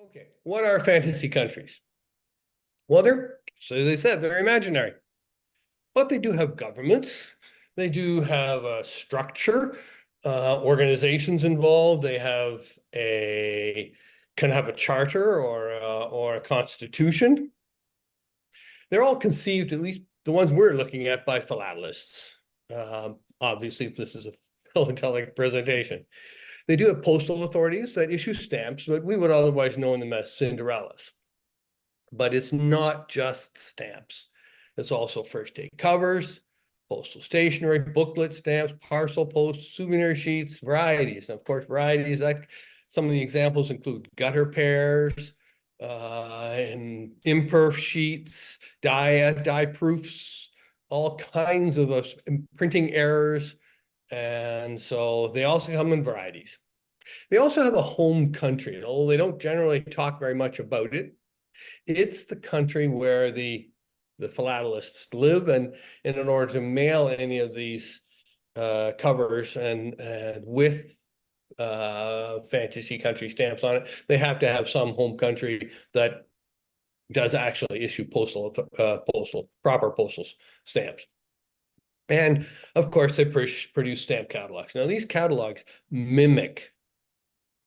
Okay, what are fantasy countries? Well, so they said, they're imaginary, but they do have governments. They do have a structure, organizations involved. They have can have a charter or a constitution. They're all conceived, at least the ones we're looking at, by philatelists. Obviously, this is a philatelic presentation. They do have postal authorities that issue stamps, but we would otherwise know them as Cinderellas. But it's not just stamps. It's also first aid covers, postal stationery, booklet stamps, parcel posts, souvenir sheets, varieties. And of course, varieties, like some of the examples include gutter pairs, and imperf sheets, die proofs, all kinds of printing errors. And so they also come in varieties. They also have a home country, although they don't generally talk very much about it. It's the country where the philatelists live, and in order to mail any of these covers and with fantasy country stamps on it, they have to have some home country that does actually issue proper postal stamps. And of course, they produce stamp catalogs. Now, these catalogs mimic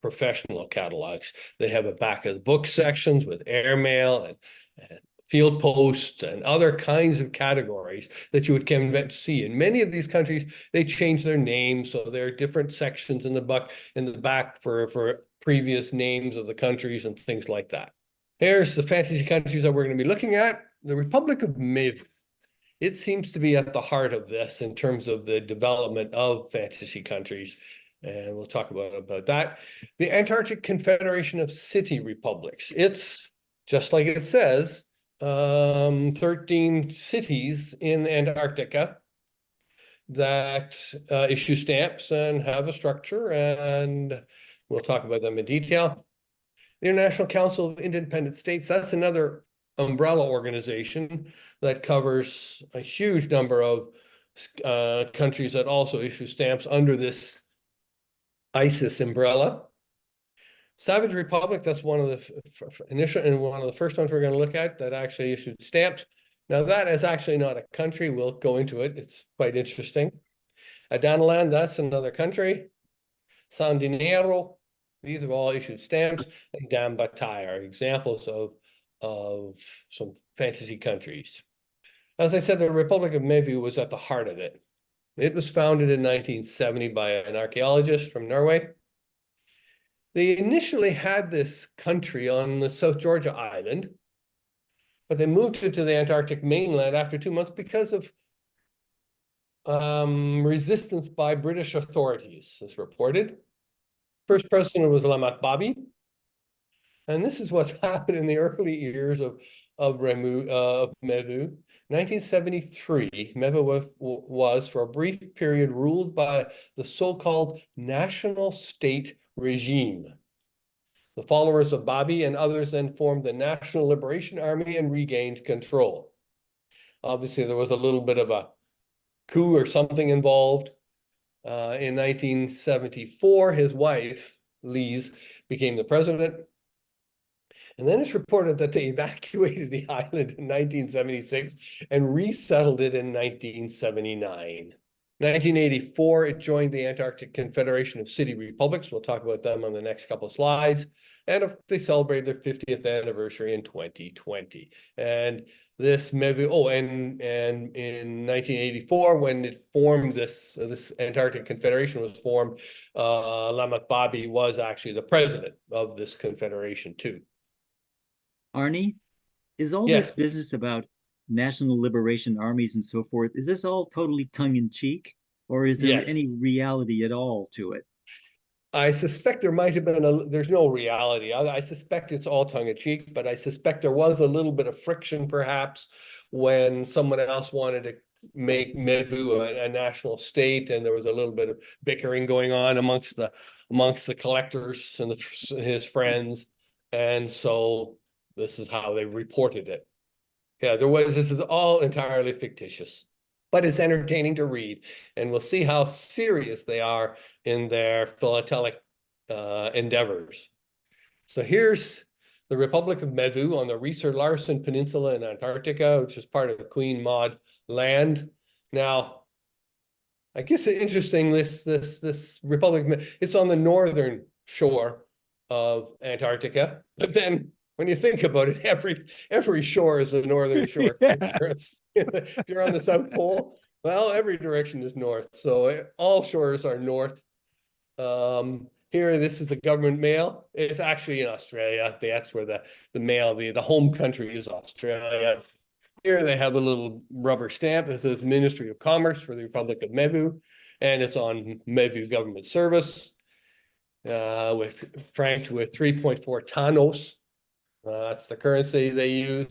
professional catalogs. They have a back of the book sections with airmail and field posts and other kinds of categories that you would see. In many of these countries, they change their names, so there are different sections in the back for previous names of the countries and things like that. Here's the fantasy countries that we're going to be looking at. The Republic of Mevu. It seems to be at the heart of this in terms of the development of fantasy countries. And we'll talk about that. The Antarctic Confederation of City Republics. It's just like it says, 13 cities in Antarctica that issue stamps and have a structure, and we'll talk about them in detail. The International Council of Independent States, that's another umbrella organization that covers a huge number of countries that also issue stamps under this ISIS umbrella. Savage Republic, that's one of the initial and one of the first ones we're going to look at that actually issued stamps. Now, that is actually not a country. We'll go into it. It's quite interesting. Adanaland, that's another country. San Dinero, these have all issued stamps. And Dam Batai are examples of some fantasy countries. As I said, the Republic of Mevu was at the heart of it. It was founded in 1970 by an archaeologist from Norway. They initially had this country on the South Georgia island, but they moved it to the Antarctic mainland after 2 months because of resistance by British authorities, as reported. First president was Lamak Babi. And this is what's happened in the early years of Mevu. 1973, Mevu was, for a brief period, ruled by the so-called national state regime. The followers of Babi and others then formed the National Liberation Army and regained control. Obviously, there was a little bit of a coup or something involved. In 1974, his wife, Lise, became the president. And then it's reported that they evacuated the island in 1976 and resettled it in 1979. 1984, it joined the Antarctic Confederation of City Republics. We'll talk about them on the next couple of slides. And they celebrated their 50th anniversary in 2020. And this Mevu, and in 1984, when it formed this Antarctic Confederation was formed, Lamak Babi was actually the president of this confederation too. Arnie, is all this Yes. business about national liberation armies and so forth, is this all totally tongue-in-cheek, or is there Yes. any reality at all to it? I suspect there might have been there's no reality. I suspect it's all tongue-in-cheek, but I suspect there was a little bit of friction perhaps when someone else wanted to make Mevu a national state, and there was a little bit of bickering going on amongst the collectors and his friends. And so this is how they reported it. Yeah, this is all entirely fictitious, but it's entertaining to read. And we'll see how serious they are in their philatelic endeavors. So here's the Republic of Mevu on the Reser-Larsen Peninsula in Antarctica, which is part of the Queen Maud land. Now, I guess it's interesting, this Republic, it's on the northern shore of Antarctica, but then when you think about it, every shore is a northern shore. Yeah. If you're on the South Pole, well, every direction is north. So all shores are north. Here, this is the government mail. It's actually in Australia. That's where the mail, the home country is Australia. Here they have a little rubber stamp that says Ministry of Commerce for the Republic of Mevu, and it's on Mevu government service, franked with 3.4 tanos. That's the currency they use.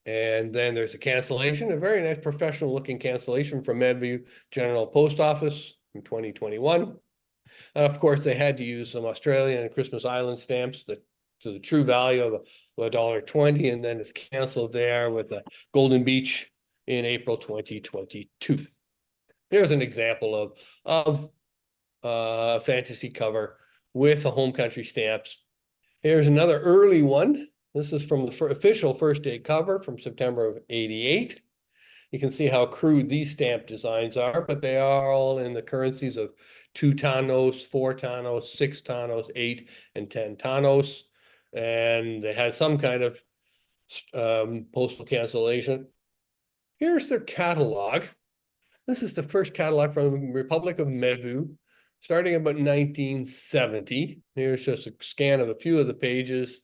And then there's a cancellation, a very nice professional looking cancellation from Mevu General Post Office in 2021. Of course, they had to use some Australian and Christmas Island stamps to the true value of $1.20, and then it's canceled there with the Golden Beach in April 2022. Here's an example of fantasy cover with the home country stamps. Here's another early one. This is from the official first day cover from September of '88. You can see how crude these stamp designs are, but they are all in the currencies of 2 tanos, 4 tanos, 6 tanos, 8 and 10 tanos. And they had some kind of postal cancellation. Here's their catalog. This is the first catalog from Republic of Mevu, starting about 1970. Here's just a scan of a few of the pages.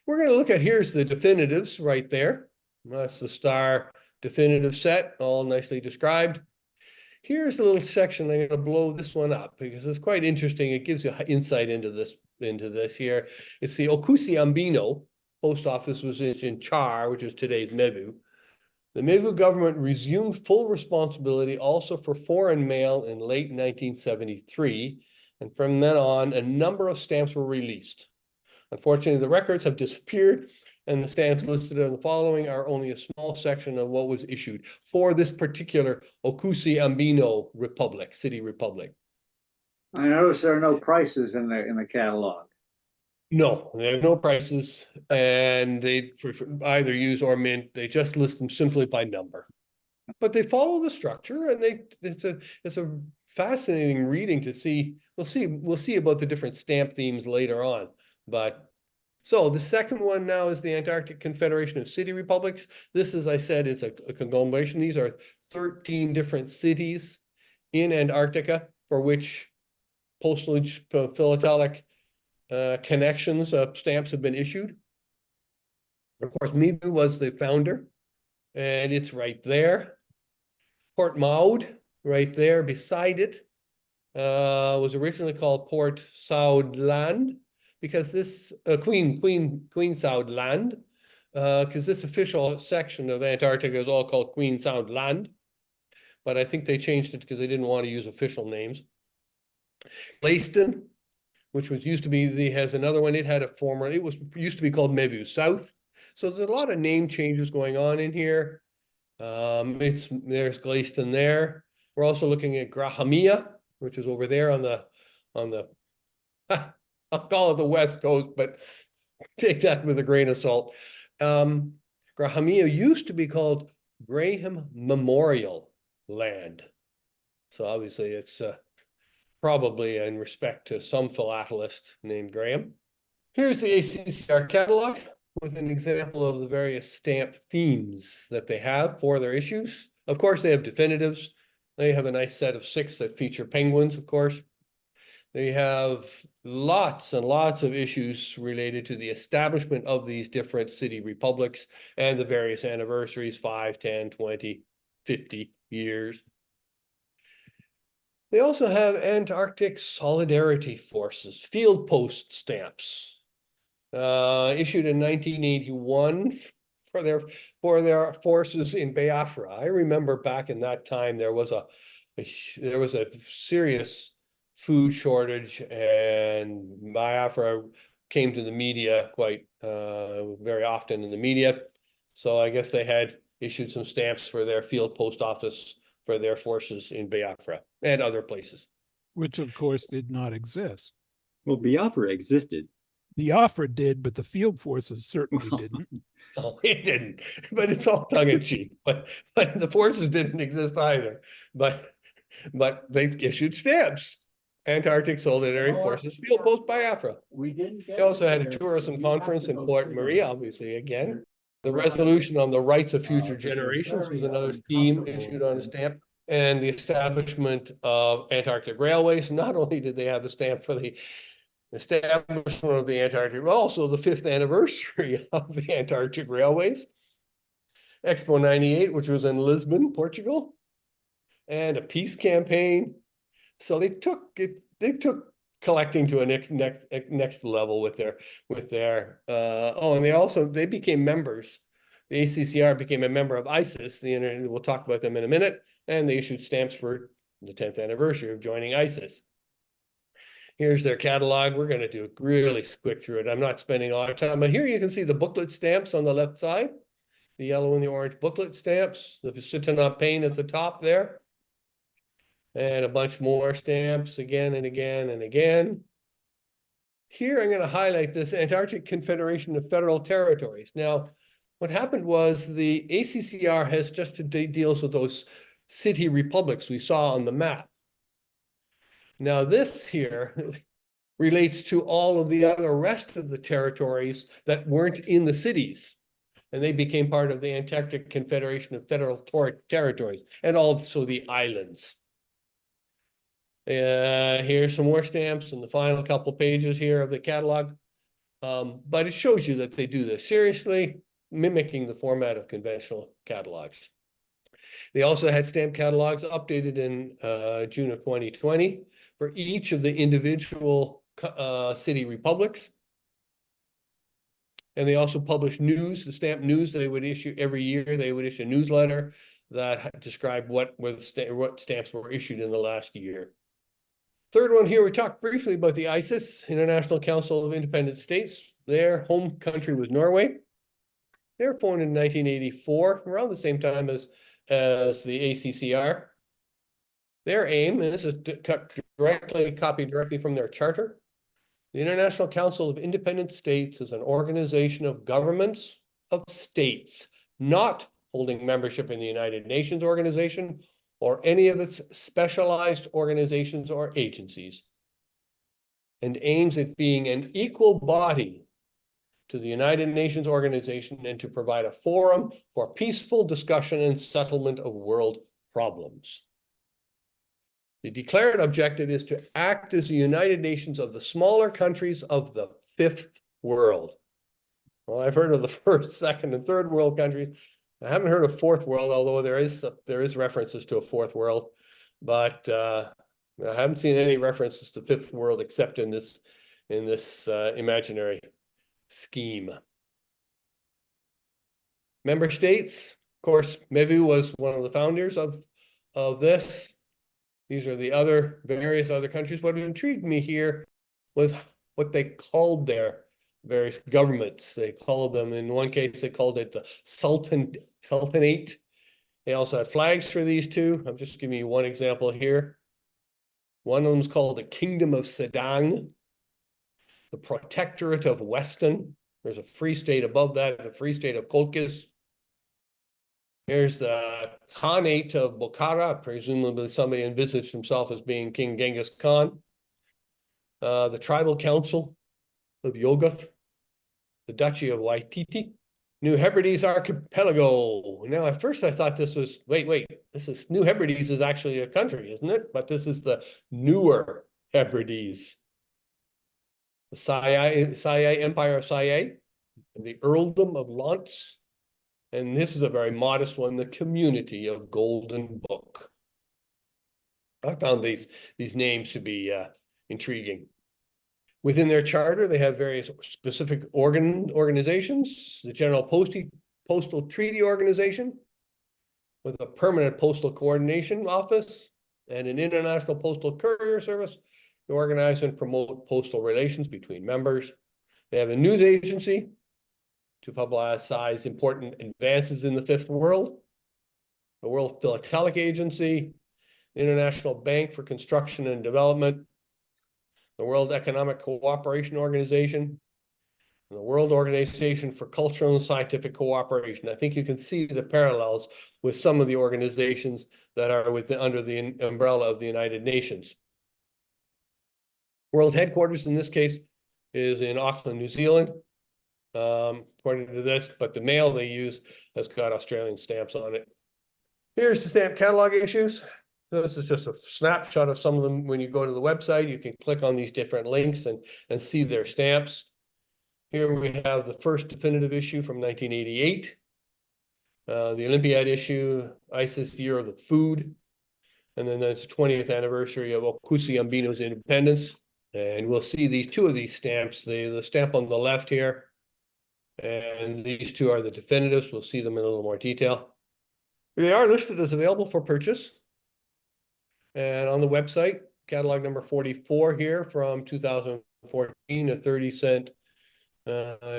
We're going to look at, here's the definitives right there. That's the star definitive set, all nicely described. Here's a little section. I'm going to blow this one up because it's quite interesting. It gives you insight into this here. It's the Okusi Ambino post office was in Char, which is today's Mevu. The Mevu government resumed full responsibility also for foreign mail in late 1973, and from then on, a number of stamps were released. Unfortunately, the records have disappeared, and the stamps listed in the following are only a small section of what was issued for this particular Okusi Ambino Republic, City Republic. I notice there are no prices in the catalog. No, there are no prices, and they either use or mint. They just list them simply by number. But they follow the structure, and it's a fascinating reading to see. We'll see about the different stamp themes later on. But so the second one now is the Antarctic Confederation of City Republics. This, as I said, it's a conglomeration. These are 13 different cities in Antarctica for which postage philatelic connections stamps have been issued. Of course, Mevu was the founder, and it's right there. Port Maud, right there beside it, was originally called Port Saud Land, because this Queen Saud Land, because this official section of Antarctica is all called Queen Saud Land, but I think they changed it because they didn't want to use official names. Gleyston, which was used to be, has another one. It had a former, it was used to be called Mevu South. So there's a lot of name changes going on in here. There's Gleyston there. We're also looking at Grahamia, which is over there on the I'll call it the West Coast, but take that with a grain of salt. Grahamia used to be called Graham Memorial Land. So obviously it's probably in respect to some philatelist named Graham. Here's the ACCR catalog with an example of the various stamp themes that they have for their issues. Of course, they have definitives. They have a nice set of 6 that feature penguins, of course. They have lots and lots of issues related to the establishment of these different city republics and the various anniversaries, 5, 10, 20, 50 years. They also have Antarctic Solidarity Forces, field post stamps, issued in 1981 for their forces in Biafra. I remember back in that time there was a serious food shortage, and Biafra came to the media quite very often in the media. So I guess they had issued some stamps for their field post office for their forces in Biafra and other places. Which, of course, did not exist. Well, Biafra existed. The offer did, but the field forces certainly didn't. No, it didn't, but it's all tongue in cheek, but the forces didn't exist either, but they issued stamps. Antarctic Solidarity Forces Field Post Biafra. We didn't get. They also had a tourism conference in Port Marie, obviously, again. The resolution on the rights of future generations was another theme issued on a stamp. And the establishment of Antarctic Railways. Not only did they have a stamp for the establishment of the Antarctic, but also the 5th anniversary of the Antarctic Railways. Expo 98, which was in Lisbon, Portugal, and a peace campaign. So they took collecting to a next level with their and they became members. The ACCR became a member of ISIS. We'll talk about them in a minute, and they issued stamps for the 10th anniversary of joining ISIS. Here's their catalog. We're going to do a really quick through it. I'm not spending a lot of time, but here you can see the booklet stamps on the left side, the yellow and the orange booklet stamps, the Sitana pane at the top there. And a bunch more stamps again and again and again. Here I'm going to highlight this Antarctic Confederation of Federal Territories. Now, what happened was the ACCR has just deals with those city republics we saw on the map. Now this here relates to all of the other rest of the territories that weren't in the cities. And they became part of the Antarctic Confederation of Federal Territories, and also the islands. Here's some more stamps in the final couple of pages here of the catalog. But it shows you that they do this seriously, mimicking the format of conventional catalogs. They also had stamp catalogs updated in June of 2020 for each of the individual city republics. And they also published news, the stamp news they would issue every year. They would issue a newsletter that described what stamps were issued in the last year. Third one here, we talked briefly about the ISIS, International Council of Independent States. Their home country was Norway. They were formed in 1984, around the same time as the ACCR. Their aim, and this is copied directly from their charter, the International Council of Independent States is an organization of governments of states, not holding membership in the United Nations organization or any of its specialized organizations or agencies, and aims at being an equal body to the United Nations organization and to provide a forum for peaceful discussion and settlement of world problems. The declared objective is to act as the United Nations of the smaller countries of the 5th world. Well, I've heard of the 1st, 2nd, and 3rd world countries. I haven't heard of 4th world, although there is references to a 4th world, but I haven't seen any references to 5th world except in this imaginary scheme. Member states, of course, Mevu was one of the founders of this. These are the various other countries. What intrigued me here was what they called their various governments. They called them, in one case, they called it the Sultanate. They also had flags for these two. I'm just giving you one example here. One of them is called the Kingdom of Sedang, the Protectorate of Weston. There's a free state above that, the Free State of Kolkis. Here's the Khanate of Bukhara, presumably somebody envisaged himself as being King Genghis Khan. The Tribal Council of Yogath, the Duchy of Waititi, New Hebrides Archipelago. Now, at first I thought this was, wait, New Hebrides is actually a country, isn't it? But this is the Newer Hebrides. The Sayai Empire of Sayai, the Earldom of Lantz, and this is a very modest one, the Community of Golden Book. I found these names to be intriguing. Within their charter, they have various specific organizations, the General Postal Treaty Organization, with a permanent postal coordination office and an international postal courier service to organize and promote postal relations between members. They have a news agency to publicize important advances in the 5th world, the World Philatelic Agency, the International Bank for Construction and Development, the World Economic Cooperation Organization, the World Organization for Cultural and Scientific Cooperation. I think you can see the parallels with some of the organizations that are under the umbrella of the United Nations. World headquarters in this case is in Auckland, New Zealand, according to this, but the mail they use has got Australian stamps on it. Here's the stamp catalog issues. So this is just a snapshot of some of them. When you go to the website, you can click on these different links and see their stamps. Here we have the first definitive issue from 1988. The Olympiad issue, ISIS Year of the Food. And then that's 20th anniversary of Okusi Ambino's independence. And we'll see these two of these stamps, the stamp on the left here, and these two are the definitives. We'll see them in a little more detail. They are listed as available for purchase. And on the website, catalog number 44 here from 2014, a 30-cent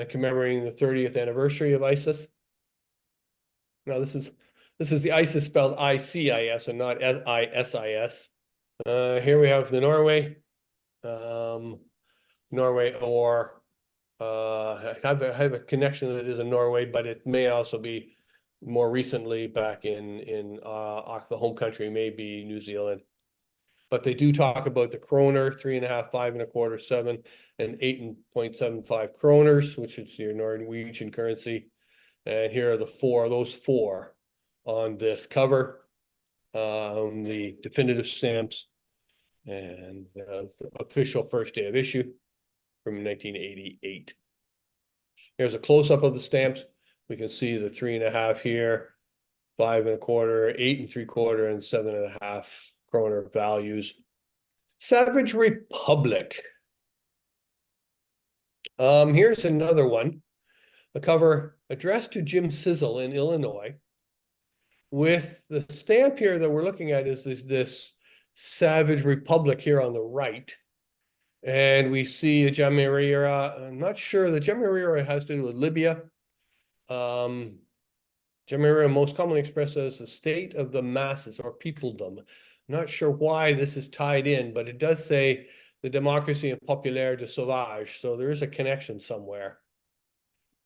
commemorating the 30th anniversary of ISIS. Now this is the ISIS spelled I-C-I-S and not S-I-S-I-S. Here we have the Norway. Norway, or I have a connection that is in Norway, but it may also be more recently back in the home country, may be New Zealand. But they do talk about the kroner, 3.5, 5.25, 7, and 8.75 kroners, which is your Norwegian currency. And here are those four on this cover, the definitive stamps, and the official first day of issue from 1988. Here's a close-up of the stamps. We can see the 3.5 here, 5.25, 8.75, and 7.5 kroner values. Savage Republic. Here's another one, a cover addressed to Jim Sizzle in Illinois. With the stamp here that we're looking at is this Savage Republic here on the right. And we see a Jamarira. I'm not sure. The Jamarira has to do with Libya. Jamarira most commonly expressed as the state of the masses or peopledom. I'm not sure why this is tied in, but it does say the democracy and populaire de sauvage. So there is a connection somewhere.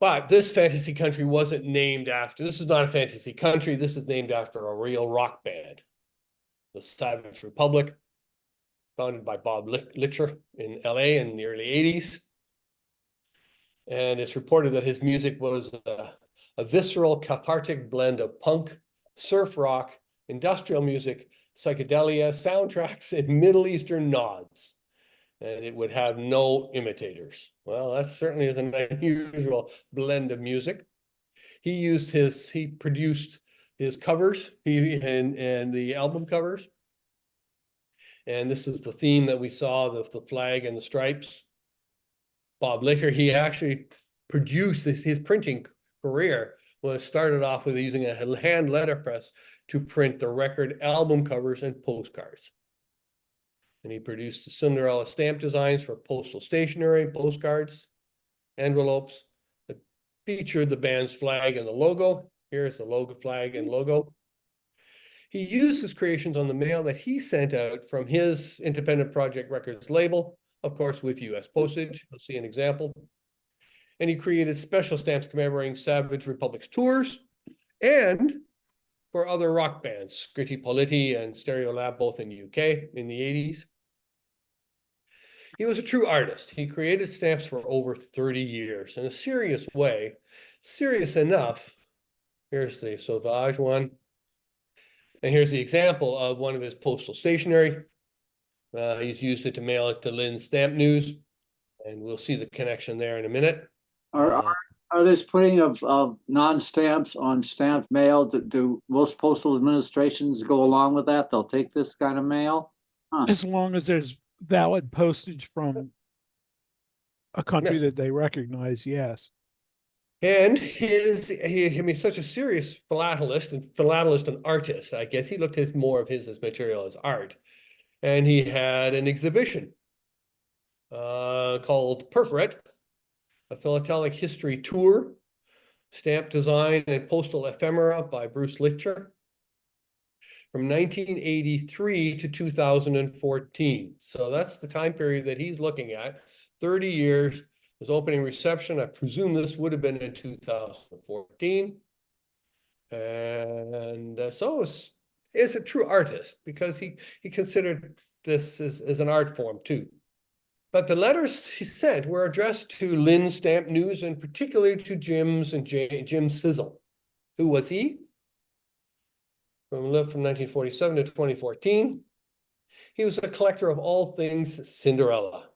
But this fantasy country wasn't named after. This is not a fantasy country. This is named after a real rock band. The Savage Republic, founded by Bob Litcher in LA in the early 80s. And it's reported that his music was a visceral, cathartic blend of punk, surf rock, industrial music, psychedelia, soundtracks, and Middle Eastern nods. And it would have no imitators. Well, that certainly is an unusual blend of music. He produced his covers, and the album covers. And this is the theme that we saw, the flag and the stripes. Bob Licker, he actually produced his printing career was started off with using a hand letterpress to print the record album covers and postcards. And he produced the Cinderella stamp designs for postal stationery, postcards, envelopes that featured the band's flag and the logo. Here's the logo, flag and logo. He used his creations on the mail that he sent out from his Independent Project Records label, of course, with US postage. You'll see an example. And he created special stamps commemorating Savage Republic's tours and for other rock bands, Scritti Politti and Stereolab, both in the UK in the 80s. He was a true artist. He created stamps for over 30 years in a serious way, serious enough. Here's the Sauvage one. And here's the example of one of his postal stationery. He's used it to mail it to Lynn's Stamp News, and we'll see the connection there in a minute. Are this putting of non-stamps on stamped mail? Do most postal administrations go along with that? They'll take this kind of mail? Huh. As long as there's valid postage from a country that they recognize, yes. And he's such a serious philatelist and artist. I guess he looked at more of his material as art. And he had an exhibition called Perforet, a philatelic history tour, stamp design and postal ephemera by Bruce Litcher from 1983 to 2014. So that's the time period that he's looking at, 30 years His opening reception, I presume this would have been in 2014. And so is a true artist because he considered this as an art form too. But the letters he sent were addressed to Lynn Stamp News and particularly to Jim Sizzle. Who was he? Lived from 1947 to 2014. He was a collector of all things Cinderella.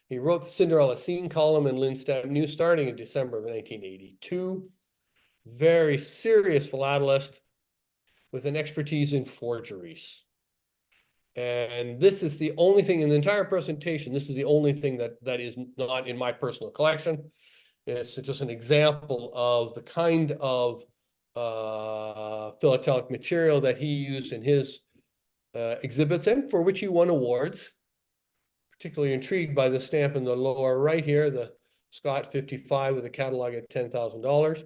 He wrote the Cinderella Scene column in Lynn Stamp News starting in December of 1982. Very serious philatelist with an expertise in forgeries. And this is the only thing in the entire presentation. This is the only thing that is not in my personal collection. It's just an example of the kind of philatelic material that he used in his exhibits and for which he won awards. Particularly intrigued by the stamp in the lower right here, the Scott 55 with a catalog at $10,000.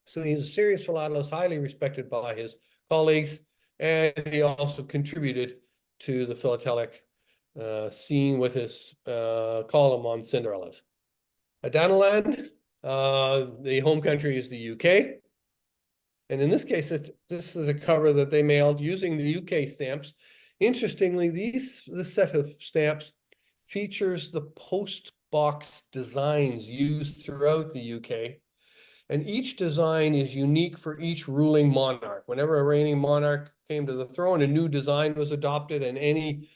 So he's a serious philatelist, highly respected by his colleagues, and he also contributed to the philatelic scene with his column on Cinderellas. Adanaland, the home country is the UK. And in this case, this is a cover that they mailed using the UK stamps. Interestingly, this set of stamps features the post box designs used throughout the UK. And each design is unique for each ruling monarch. Whenever a reigning monarch came to the throne, a new design was adopted, and any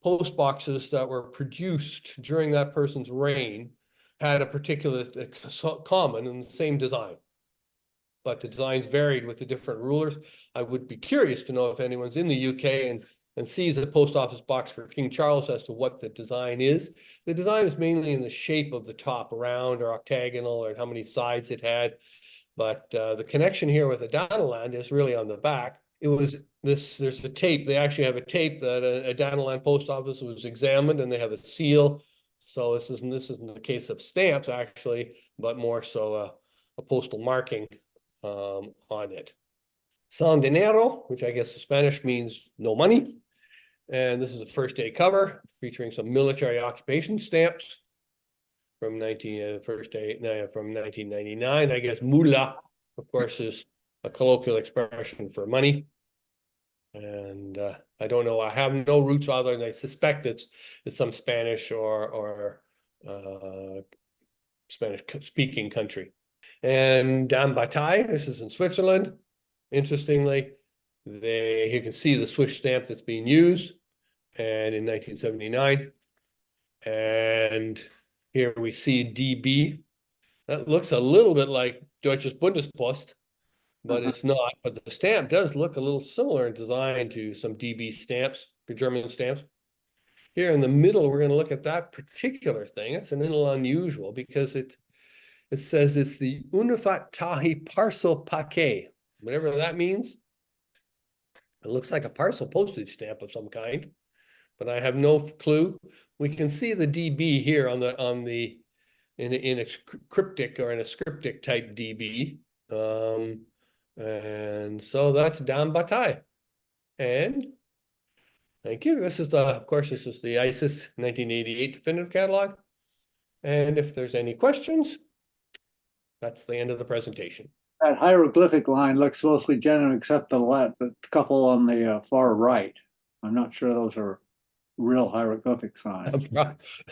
post boxes that were produced during that person's reign had a particular common and the same design. But the designs varied with the different rulers. I would be curious to know if anyone's in the UK and sees the post office box for King Charles as to what the design is. The design is mainly in the shape of the top, round or octagonal, or how many sides it had. But the connection here with Adanaland is really on the back. It was this, there's a tape, they actually have a tape that Adanaland post office was examined and they have a seal. So this isn't the case of stamps actually, but more so a postal marking on it. San Dinero, which I guess in Spanish means no money. And this is a first day cover featuring some military occupation stamps from 1999. I guess mula, of course, is a colloquial expression for money. And I don't know, I have no roots other than I suspect it's some Spanish or Spanish speaking country. And Dam Batai, this is in Switzerland. Interestingly, you can see the Swiss stamp that's being used, and in 1979. And here we see DB. That looks a little bit like Deutsches Bundespost, but it's not. But the stamp does look a little similar in design to some DB stamps, the German stamps. Here in the middle, we're going to look at that particular thing. It's a little unusual because it says it's the Unifat Tahi Parcel Paquet, whatever that means. It looks like a parcel postage stamp of some kind, but I have no clue. We can see the DB here in a cryptic or in a scriptic type DB. And so that's Dam Batai. And thank you. This is of course, this is the ISIS 1988 definitive catalog. And if there's any questions, that's the end of the presentation. That hieroglyphic line looks mostly genuine except the couple on the far right. I'm not sure those are real hieroglyphic signs.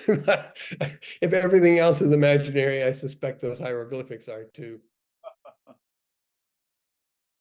If everything else is imaginary, I suspect those hieroglyphics are too.